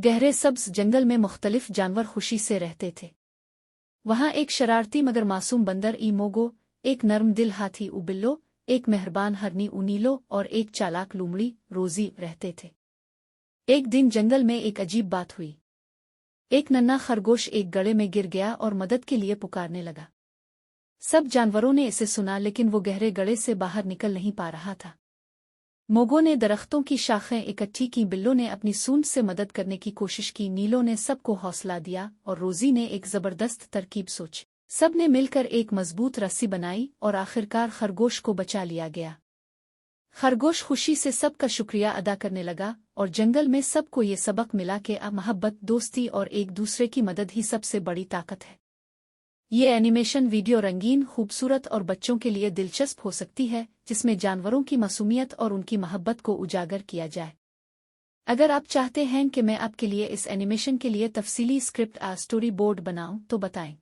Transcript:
گہرے سبز جنگل میں مختلف جانور خوشی سے رہتے تھے۔ وہاں ایک شرارتی مگر معصوم بندر ایموگو، ایک نرم دل ہاتھی اوبلو، ایک مہربان ہرنی اونیلو اور ایک چالاک لومڑی روزی رہتے تھے۔ ایک دن جنگل میں ایک عجیب بات ہوئی۔ ایک ننھا خرگوش ایک گڑھے میں گر گیا اور مدد کے لیے پکارنے لگا۔ سب جانوروں نے اسے سنا لیکن وہ گہرے گڑھے سے باہر نکل نہیں پا رہا تھا۔ موگو نے درختوں کی شاخیں اکٹھی کی، بلو نے اپنی سونڈ سے مدد کرنے کی کوشش کی، نیلو نے سب کو حوصلہ دیا اور روزی نے ایک زبردست ترکیب سوچی۔ سب نے مل کر ایک مضبوط رسی بنائی اور آخرکار خرگوش کو بچا لیا گیا۔ خرگوش خوشی سے سب کا شکریہ ادا کرنے لگا اور جنگل میں سب کو یہ سبق ملا کہ محبت، دوستی اور ایک دوسرے کی مدد ہی سب سے بڑی طاقت ہے۔ یہ اینیمیشن ویڈیو رنگین، خوبصورت اور بچوں کے لیے دلچسپ ہو سکتی ہے، جس میں جانوروں کی معصومیت اور ان کی محبت کو اجاگر کیا جائے۔ اگر آپ چاہتے ہیں کہ میں آپ کے لیے اس اینیمیشن کے لیے تفصیلی اسکرپٹ سٹوری بورڈ بناؤں تو بتائیں۔